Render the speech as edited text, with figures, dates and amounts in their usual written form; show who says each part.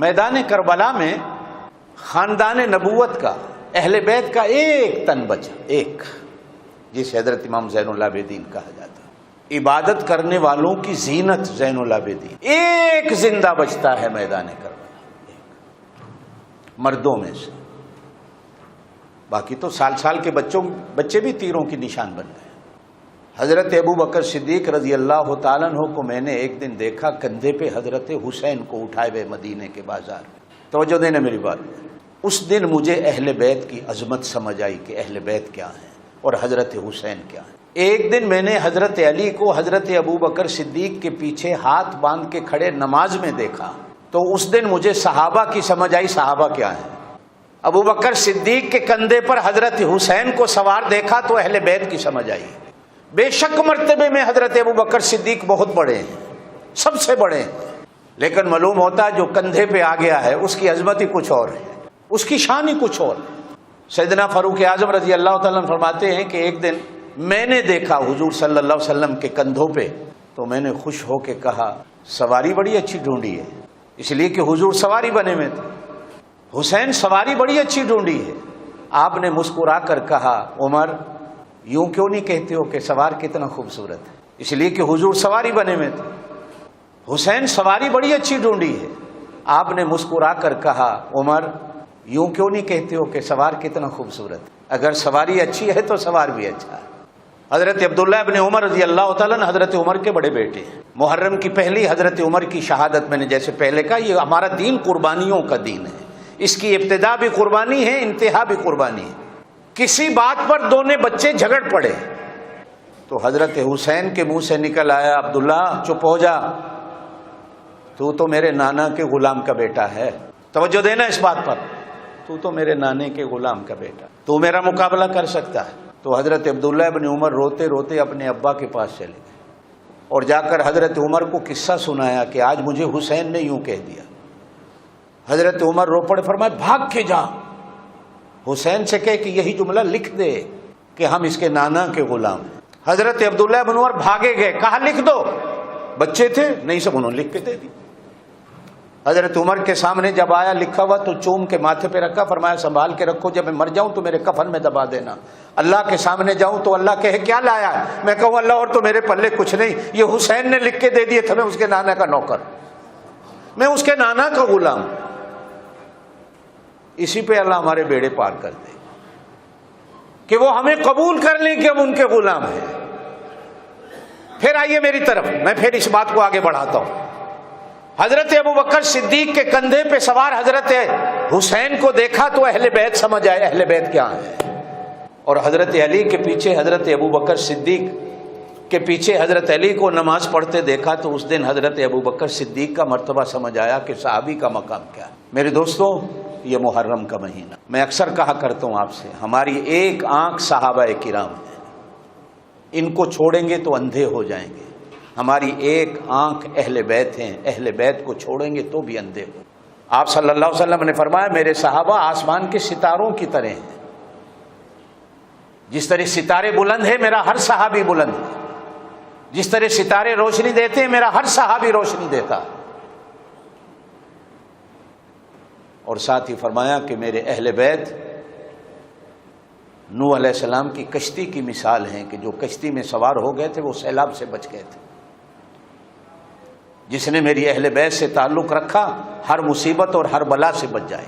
Speaker 1: میدان کربلا میں خاندان نبوت کا، اہل بیت کا ایک تن بچا، ایک، جسے حضرت امام زین العابدین کہا جاتا ہے، عبادت کرنے والوں کی زینت زین العابدین، ایک زندہ بچتا ہے میدان کربلا، ایک مردوں میں سے، باقی تو سال سال کے بچے بھی تیروں کی نشان بن گئے۔ حضرت ابو بکر صدیق رضی اللہ تعالیٰ عنہ کو میں نے ایک دن دیکھا کندھے پہ حضرت حسین کو اٹھائے ہوئے مدینے کے بازار میں۔ توجہ دینا میری بات، اس دن مجھے اہل بیت کی عظمت سمجھ آئی کہ اہل بیت کیا ہیں اور حضرت حسین کیا ہیں۔ ایک دن میں نے حضرت علی کو حضرت ابو بکر صدیق کے پیچھے ہاتھ باندھ کے کھڑے نماز میں دیکھا، تو اس دن مجھے صحابہ کی سمجھ آئی، صحابہ کیا ہیں۔ ابو بکر صدیق کے کندھے پر حضرت حسین کو سوار دیکھا تو اہل بیت کی سمجھ آئی۔ بے شک مرتبے میں حضرت ابو بکر صدیق بہت بڑے ہیں، سب سے بڑے ہیں، لیکن معلوم ہوتا ہے جو کندھے پہ آ گیا ہے اس کی عظمت ہی کچھ اور ہے، اس کی شان ہی کچھ اور۔ سیدنا فاروق اعظم رضی اللہ تعالیٰ عنہ فرماتے ہیں کہ ایک دن میں نے دیکھا حضور صلی اللہ علیہ وسلم کے کندھوں پہ، تو میں نے خوش ہو کے کہا سواری بڑی اچھی ڈھونڈی ہے، اس لیے کہ حضور سواری بنے میں تھے، حسین سواری بڑی اچھی ڈھونڈی ہے۔ آپ نے مسکرا کر کہا عمر یوں کیوں نہیں کہتے ہو کہ سوار کتنا خوبصورت ہے، اس لیے کہ حضور سواری بنے میں تھے، حسین سواری بڑی اچھی ڈھونڈی ہے۔ آپ نے مسکرا کر کہا عمر یوں کیوں نہیں کہتے ہو کہ سوار کتنا خوبصورت ہے، اگر سواری اچھی ہے تو سوار بھی اچھا ہے۔ حضرت عبداللہ ابن عمر رضی اللہ تعالیٰ نے حضرت عمر کے بڑے بیٹے ہیں۔ محرم کی پہلی حضرت عمر کی شہادت، میں نے جیسے پہلے کہا یہ ہمارا دین قربانیوں کا دین ہے، اس کی ابتدا بھی قربانی ہے، انتہا بھی قربانی ہے۔ کسی بات پر دونوں بچے جھگڑ پڑے تو حضرت حسین کے منہ سے نکل آیا عبداللہ چپ ہو جا، تو میرے نانا کے غلام کا بیٹا ہے، توجہ دینا اس بات پر، تو میرے نانے کے غلام کا بیٹا، تو میرا مقابلہ کر سکتا ہے۔ تو حضرت عبداللہ ابن عمر روتے روتے اپنے ابا کے پاس چلے گئے اور جا کر حضرت عمر کو قصہ سنایا کہ آج مجھے حسین نے یوں کہہ دیا۔ حضرت عمر رو پڑے، فرمائے بھاگ کے جا، حسین سے کہے کہ یہی جملہ لکھ دے کہ ہم اس کے نانا کے غلام ہیں۔ حضرت عبداللہ بن عمر بھاگے گئے، کہا لکھ دو، بچے تھے نہیں، سب انہوں نے لکھ کے دے دی۔ حضرت عمر کے سامنے جب آیا لکھا ہوا تو چوم کے ماتھے پہ رکھا، فرمایا سنبھال کے رکھو، جب میں مر جاؤں تو میرے کفن میں دبا دینا، اللہ کے سامنے جاؤں تو اللہ کہے کیا لایا ہے، میں کہوں اللہ اور تو میرے پلے کچھ نہیں، یہ حسین نے لکھ کے دے دیے تھے، میں اس کے نانا کا نوکر، میں اس کے نانا کا غلام۔ اسی پہ اللہ ہمارے بیڑے پار کر دے کہ وہ ہمیں قبول کر لیں کہ ہم ان کے غلام ہیں۔ پھر آئیے میری طرف، میں پھر اس بات کو آگے بڑھاتا ہوں۔ حضرت ابو بکر صدیق کے کندھے پہ سوار حضرت حسین کو دیکھا تو اہل بیت سمجھ آئے اہل بیت کیا ہے، اور حضرت علی کے پیچھے حضرت ابو بکر صدیق کے پیچھے حضرت علی کو نماز پڑھتے دیکھا تو اس دن حضرت ابو بکر صدیق کا مرتبہ سمجھ آیا کہ صحابی کا مقام کیا ہے۔ میرے دوستوں، یہ محرم کا مہینہ، میں اکثر کہا کرتا ہوں آپ سے، ہماری ایک آنکھ صحابہ کرام ہے، ان کو چھوڑیں گے تو اندھے ہو جائیں گے، ہماری ایک آنکھ اہل بیت ہیں، اہل بیت کو چھوڑیں گے تو بھی اندھے ہو۔ آپ صلی اللہ علیہ وسلم نے فرمایا میرے صحابہ آسمان کے ستاروں کی طرح ہیں، جس طرح ستارے بلند ہیں میرا ہر صحابی بلند ہے، جس طرح ستارے روشنی دیتے ہیں میرا ہر صحابی روشنی دیتا ہے۔ اور ساتھ ہی فرمایا کہ میرے اہل بیت نوح علیہ السلام کی کشتی کی مثال ہیں کہ جو کشتی میں سوار ہو گئے تھے وہ سیلاب سے بچ گئے تھے۔ جس نے میری اہل بیت سے تعلق رکھا ہر مصیبت اور ہر بلا سے بچ جائے۔